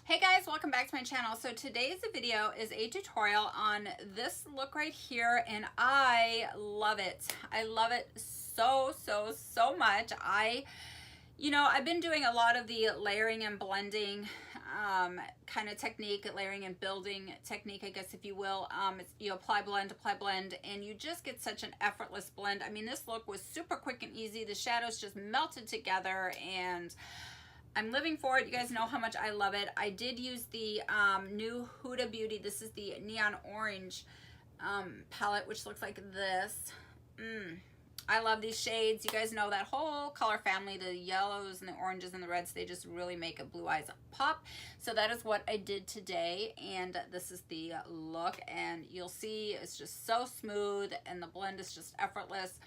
Hey guys, welcome back to my channel. So today's video is a tutorial on this look right here, and I love it. I love it so much. I've been doing a lot of the layering and blending kind of technique, layering and building technique, I guess, if you will. You apply, blend, and you just get such an effortless blend. I mean, this look was super quick and easy. The shadows just melted together, and I'm living for it. You guys know how much I love it. I did use the new Huda Beauty. This is the neon orange palette, which looks like this. I love these shades. You guys know that whole color family, the yellows and the oranges and the reds, they just really make a blue eyes pop. So that is what I did today, and this is the look, and you'll see it's just so smooth and the blend is just effortless.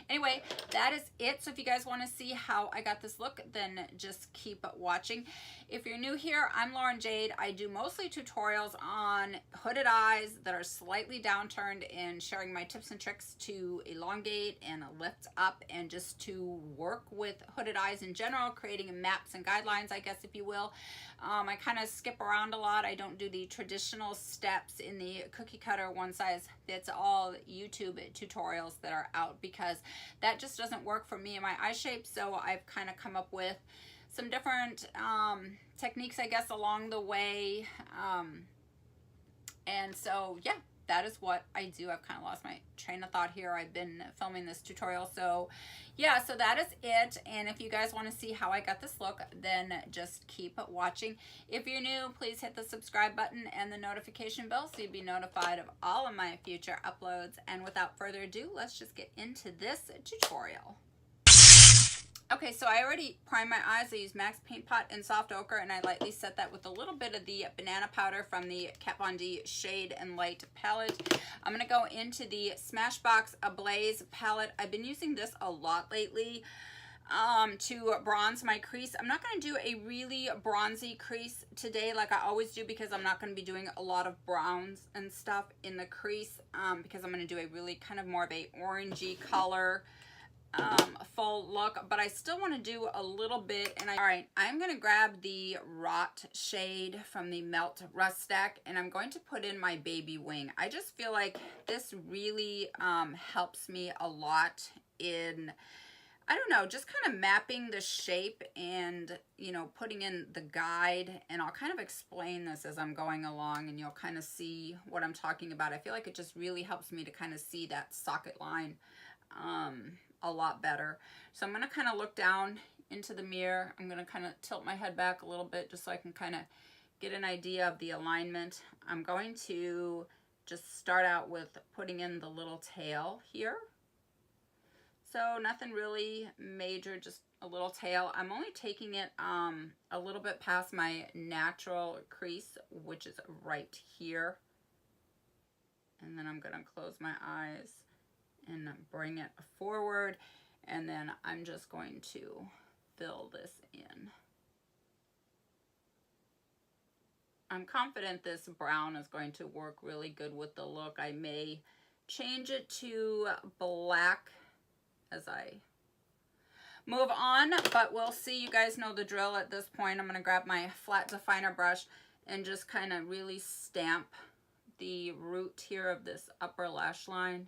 Anyway, that is it. So if you guys want to see how I got this look, then just keep watching. If you're new here, I'm Lauren Jade. I do mostly tutorials on hooded eyes that are slightly downturned, and sharing my tips and tricks to elongate and lift up, and just to work with hooded eyes in general, creating maps and guidelines, I guess, if you will. I kind of skip around a lot. I don't do the traditional steps in the cookie cutter one size fits all YouTube tutorials that are out, because that just doesn't work for me and my eye shape. So I've kind of come up with some different techniques, I guess, along the way. And so, yeah, that is what I do. I've kind of lost my train of thought here. I've been filming this tutorial. So yeah, so that is it. And if you guys want to see how I got this look, then just keep watching. If you're new, please hit the subscribe button and the notification bell so you'll be notified of all of my future uploads. And without further ado, let's just get into this tutorial. Okay, so I already primed my eyes. I used MAC's Paint Pot in Soft Ochre, and I lightly set that with a little bit of the banana powder from the Kat Von D Shade and Light palette. I'm going to go into the Smashbox Ablaze palette. I've been using this a lot lately to bronze my crease. I'm not going to do a really bronzy crease today like I always do, because I'm not going to be doing a lot of browns and stuff in the crease, because I'm going to do a really kind of more of a orangey color full look, but I still want to do a little bit. And all right, I'm going to grab the Rott shade from the Melt Rust Stack, and I'm going to put in my baby wing. I just feel like this really helps me a lot in, I don't know, just kind of mapping the shape and, you know, putting in the guide. And I'll kind of explain this as I'm going along, and you'll kind of see what I'm talking about. I feel like it just really helps me to kind of see that socket line a lot better. So I'm going to kind of look down into the mirror. I'm going to kind of tilt my head back a little bit just so I can kind of get an idea of the alignment. I'm going to just start out with putting in the little tail here. So nothing really major, just a little tail. I'm only taking it a little bit past my natural crease, which is right here. And then I'm going to close my eyes and bring it forward, and then I'm just going to fill this in. I'm confident this brown is going to work really good with the look. I may change it to black as I move on, but we'll see. You guys know the drill at this point. I'm going to grab my flat definer brush and just kind of really stamp the root here of this upper lash line.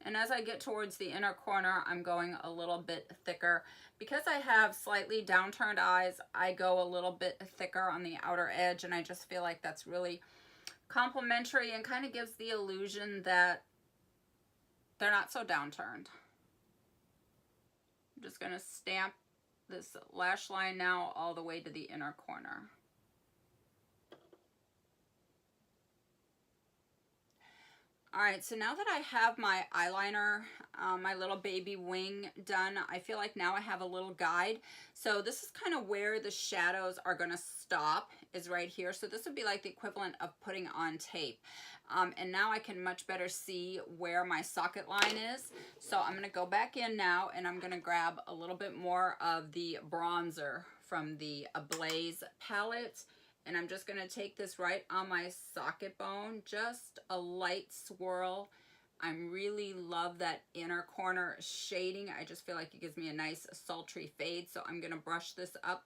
And as I get towards the inner corner, I'm going a little bit thicker. Because I have slightly downturned eyes, I go a little bit thicker on the outer edge, and I just feel like that's really complimentary and kind of gives the illusion that they're not so downturned. I'm just going to stamp this lash line now all the way to the inner corner. All right, so now that I have my eyeliner, my little baby wing done, I feel like now I have a little guide. So this is kind of where the shadows are going to stop, is right here. So this would be like the equivalent of putting on tape. And now I can much better see where my socket line is. So I'm going to go back in now, and I'm going to grab a little bit more of the bronzer from the Ablaze palette. And I'm just going to take this right on my socket bone, just a light swirl. I really love that inner corner shading. I just feel like it gives me a nice sultry fade. So I'm going to brush this up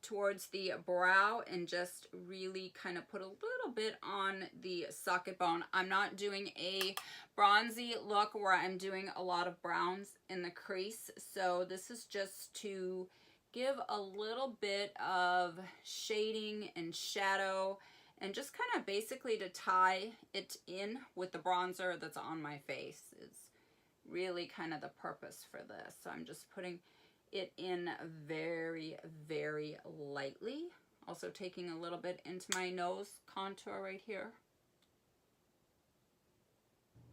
towards the brow and just really kind of put a little bit on the socket bone. I'm not doing a bronzy look where I'm doing a lot of browns in the crease, so this is just to give a little bit of shading and shadow and just kind of basically to tie it in with the bronzer that's on my face is really kind of the purpose for this. So I'm just putting it in very, very lightly. Also taking a little bit into my nose contour right here.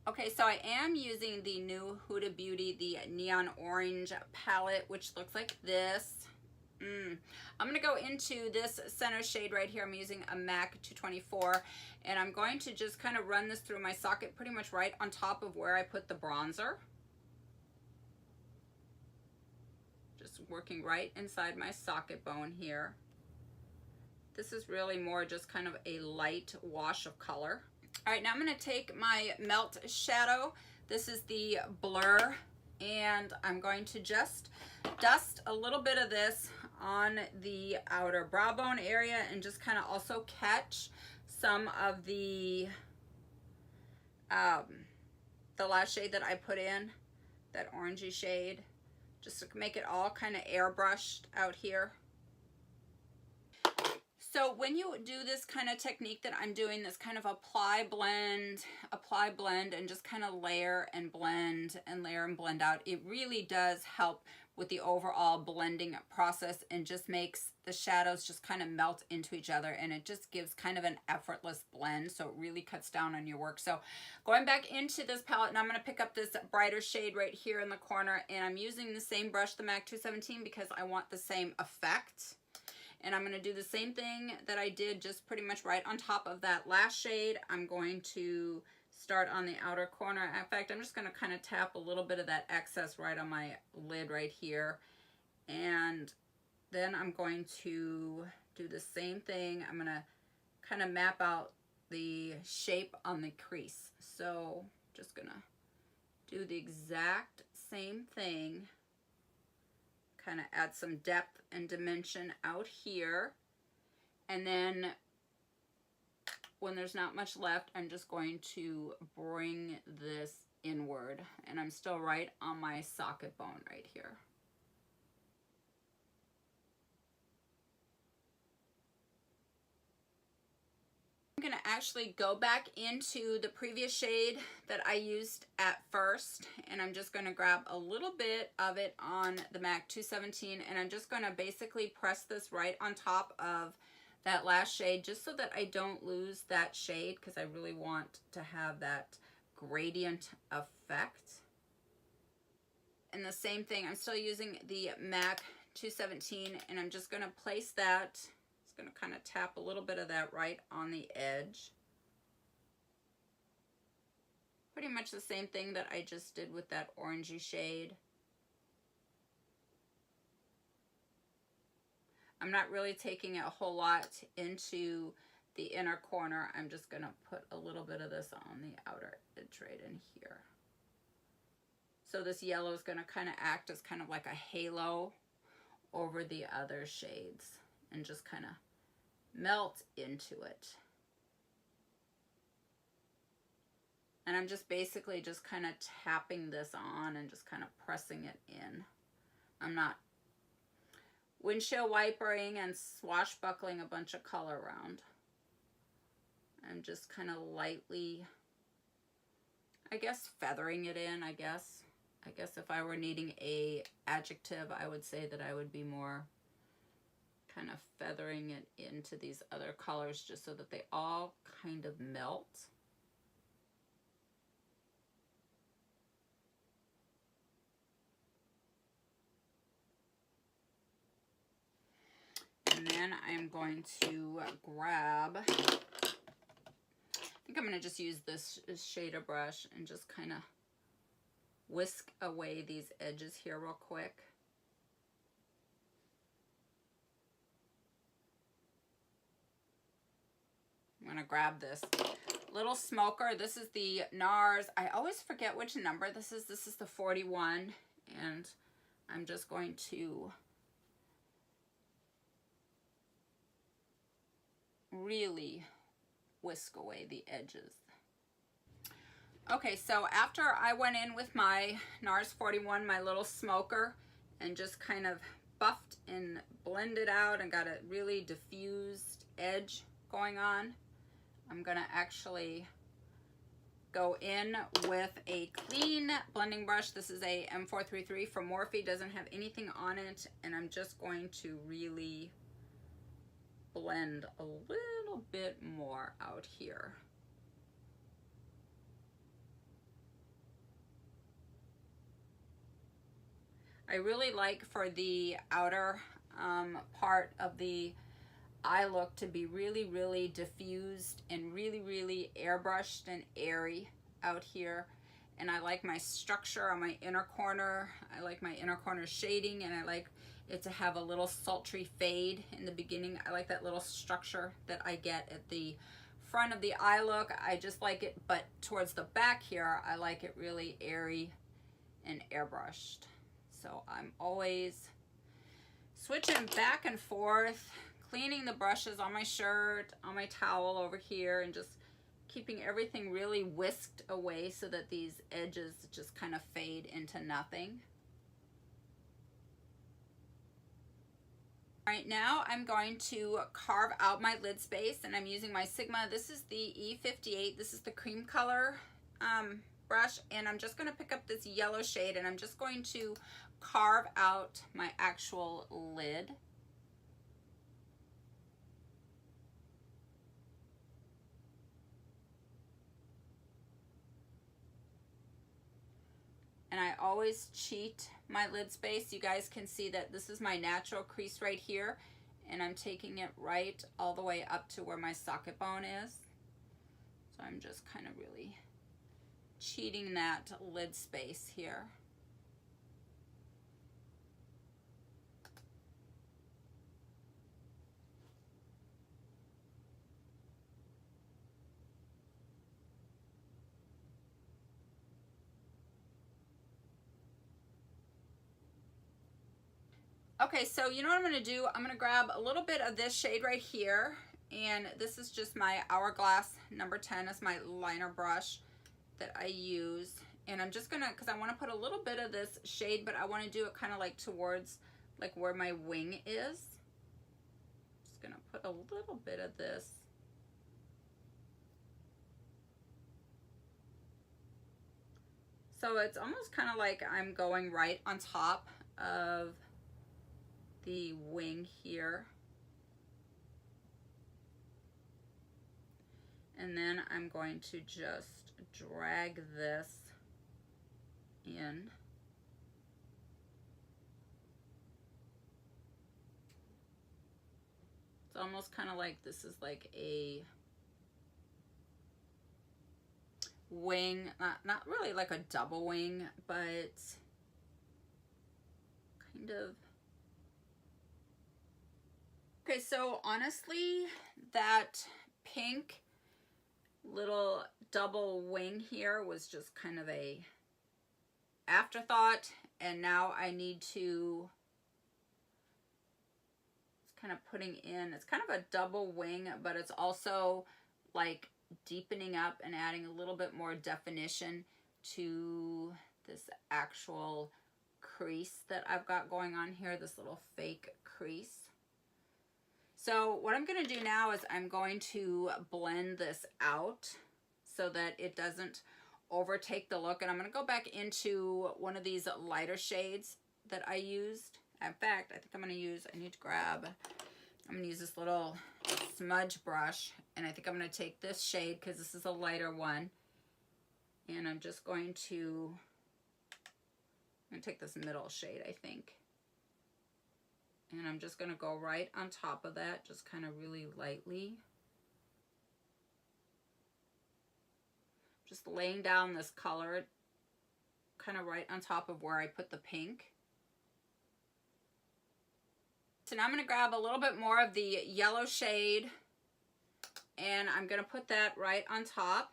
Okay, so I am using the new Huda Beauty, the Neon Orange palette, which looks like this. I'm going to go into this center shade right here. I'm using a MAC 224, and I'm going to just kind of run this through my socket pretty much right on top of where I put the bronzer. Just working right inside my socket bone here. This is really more just kind of a light wash of color. All right, now I'm going to take my Melt Shadow. This is the Blur, and I'm going to just dust a little bit of this on the outer brow bone area and just kind of also catch some of the last shade that I put in, that orangey shade, just to make it all kind of airbrushed out here. So when you do this kind of technique that I'm doing, this kind of apply, blend, and just kind of layer and blend and layer and blend out, it really does help with the overall blending process and just makes the shadows just kind of melt into each other, and it just gives kind of an effortless blend, so it really cuts down on your work. So going back into this palette, and I'm going to pick up this brighter shade right here in the corner, and I'm using the same brush, the MAC 217, because I want the same effect. And I'm going to do the same thing that I did just pretty much right on top of that last shade. I'm going to start on the outer corner. In fact, I'm just going to kind of tap a little bit of that excess right on my lid right here. And then I'm going to do the same thing. I'm going to kind of map out the shape on the crease. So just going to do the exact same thing. Kind of add some depth and dimension out here, and then when there's not much left, I'm just going to bring this inward, and I'm still right on my socket bone right here. I'm going to actually go back into the previous shade that I used at first, and I'm just going to grab a little bit of it on the MAC 217, and I'm just going to basically press this right on top of that last shade just so that I don't lose that shade, because I really want to have that gradient effect. And the same thing, I'm still using the MAC 217, and I'm just going to place that. Going to kind of tap a little bit of that right on the edge. Pretty much the same thing that I just did with that orangey shade. I'm not really taking a whole lot into the inner corner. I'm just going to put a little bit of this on the outer edge right in here. So this yellow is going to kind of act as kind of like a halo over the other shades and just kind of melt into it. And I'm just basically just kind of tapping this on and just kind of pressing it in. I'm not windshield wipering and swashbuckling a bunch of color around. I'm just kind of lightly, I guess, feathering it in, I guess. I guess if I were needing a adjective, I would say that I would be more kind of feathering it into these other colors just so that they all kind of melt. And then I'm going to grab, I think I'm going to just use this shader brush and just kind of whisk away these edges here real quick. I'm going to grab this little smoker. This is the NARS. I always forget which number this is. This is the 41. And I'm just going to really whisk away the edges. Okay, so after I went in with my NARS 41, my little smoker, and just kind of buffed and blended out and got a really diffused edge going on, I'm gonna actually go in with a clean blending brush. This is a M433 from Morphe, doesn't have anything on it, and I'm just going to really blend a little bit more out here. I really like for the outer part of the eye look to be really, really diffused and really, really airbrushed and airy out here. And I like my structure on my inner corner. I like my inner corner shading, and I like it to have a little sultry fade in the beginning. I like that little structure that I get at the front of the eye look. I just like it, but towards the back here, I like it really airy and airbrushed. So I'm always switching back and forth, cleaning the brushes on my shirt, on my towel over here, and just keeping everything really whisked away so that these edges just kind of fade into nothing. All right, now I'm going to carve out my lid space, and I'm using my Sigma. This is the E58. This is the cream color brush, and I'm just going to pick up this yellow shade, and I'm just going to carve out my actual lid. And I always cheat my lid space. You guys can see that this is my natural crease right here, and I'm taking it right all the way up to where my socket bone is. So I'm just kind of really cheating that lid space here. Okay, so you know what I'm going to do? I'm going to grab a little bit of this shade right here, and this is just my Hourglass number 10 as my liner brush that I use. And I'm just going to, because I want to put a little bit of this shade, but I want to do it kind of like towards like where my wing is. Just going to put a little bit of this. So it's almost kind of like I'm going right on top of the wing here. And then I'm going to just drag this in. It's almost kind of like this is like a wing, not really like a double wing, but kind of. Okay, so honestly, that pink little double wing here was just kind of a afterthought, and now I need to, it's kind of putting in, it's kind of a double wing, but it's also like deepening up and adding a little bit more definition to this actual crease that I've got going on here, this little fake crease. So what I'm going to do now is I'm going to blend this out so that it doesn't overtake the look. And I'm going to go back into one of these lighter shades that I used. In fact, I think I'm going to use, I'm going to use this little smudge brush. And I think I'm going to take this shade because this is a lighter one. And I'm just going to, take this middle shade, I think. And I'm just going to go right on top of that, just kind of really lightly. Just laying down this color kind of right on top of where I put the pink. So now I'm going to grab a little bit more of the yellow shade, and I'm going to put that right on top.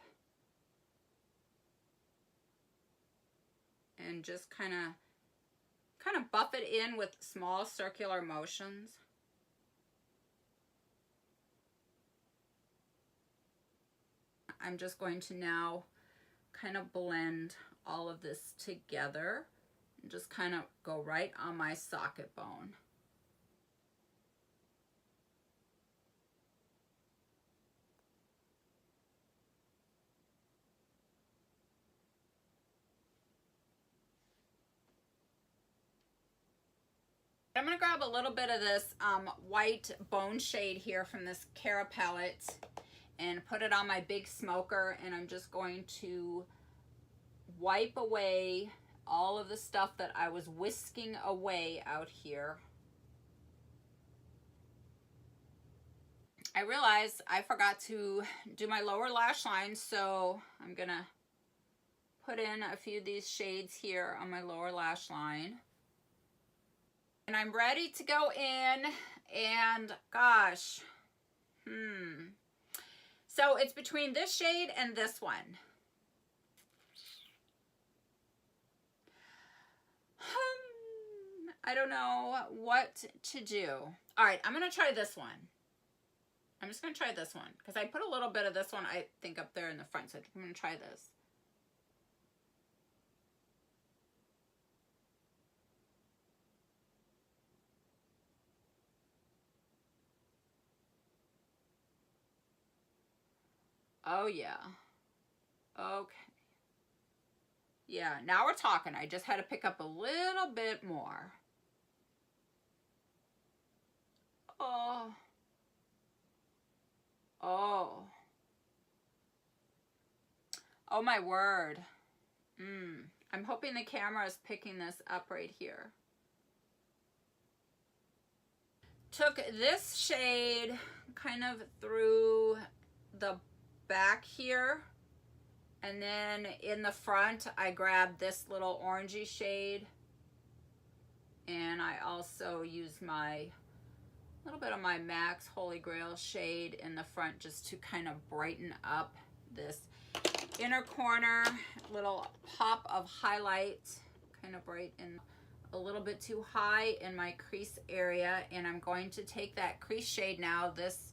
And just kind of buff it in with small circular motions. I'm just going to now kind of blend all of this together and just kind of go right on my socket bone. I'm going to grab a little bit of this white bone shade here from this Cara palette and put it on my big smoker, and I'm just going to wipe away all of the stuff that I was whisking away out here. I realized I forgot to do my lower lash line, so I'm going to put in a few of these shades here on my lower lash line. And I'm ready to go in, and gosh, so it's between this shade and this one. I don't know what to do. All right, I'm going to try this one. I'm just going to try this one because I put a little bit of this one, I think, up there in the front, so I'm going to try this. Oh, yeah. Okay. Yeah, now we're talking. I just had to pick up a little bit more. Oh. Oh. Oh, my word. I'm hoping the camera is picking this up right here. Took this shade kind of through the back here, and then in the front I grabbed this little orangey shade, and I also used my little bit of my MAC's Holy Grail shade in the front just to kind of brighten up this inner corner. Little pop of highlight, kind of bright and a little bit too high in my crease area, and I'm going to take that crease shade now, this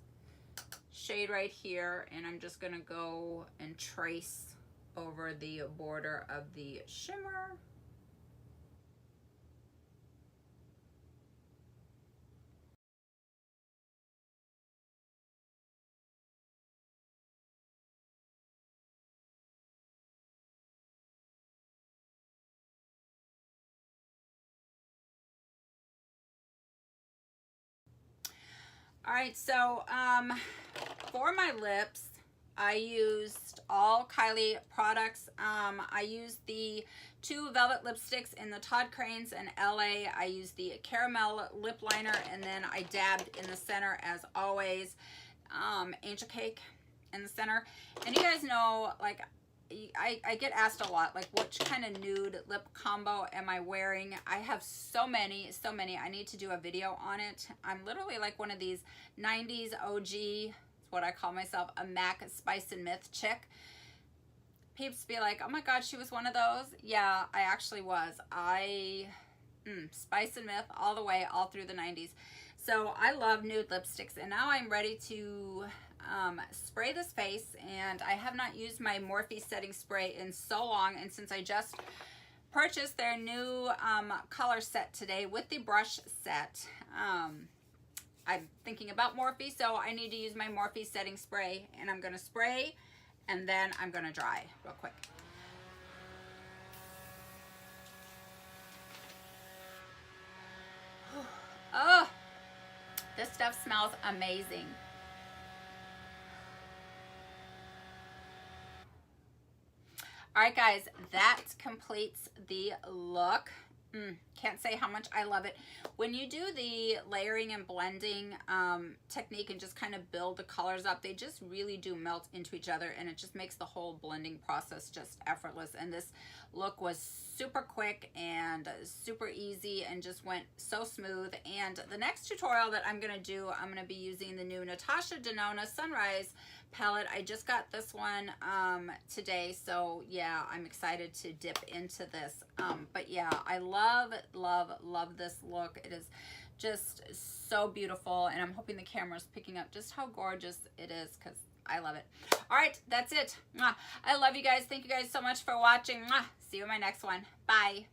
shade right here, and I'm just gonna go and trace over the border of the shimmer. All right, so for my lips, I used all Kylie products. I used the 2 velvet lipsticks in the Todd Kraines in LA. I used the caramel lip liner, and then I dabbed in the center, as always, Angel Cake in the center. And you guys know, like, I get asked a lot, like, which kind of nude lip combo am I wearing? I have so many. I need to do a video on it. I'm literally like one of these 90s OG, it's what I call myself, a MAC Spice and Myth chick. Peeps be like, oh my god, she was one of those. Yeah, I actually was. Spice and Myth all the way, all through the 90s. So I love nude lipsticks, and now I'm ready to spray this face, and I have not used my Morphe setting spray in so long, and since I just purchased their new color set today with the brush set, I'm thinking about Morphe, so I need to use my Morphe setting spray, and I'm going to spray, and then I'm going to dry real quick. Oh, this stuff smells amazing. All right, guys, that completes the look. Can't say how much I love it. When you do the layering and blending technique and just kind of build the colors up, they just really do melt into each other, and it just makes the whole blending process just effortless. And this look was super quick and super easy and just went so smooth. And the next tutorial that I'm going to do, I'm going to be using the new Natasha Denona Sunrise palette. I just got this one today, so yeah, I'm excited to dip into this. But yeah, I love this look. It is just so beautiful, and I'm hoping the camera's picking up just how gorgeous it is, because I love it. All right, that's it. I love you guys. Thank you guys so much for watching. See you in my next one. Bye.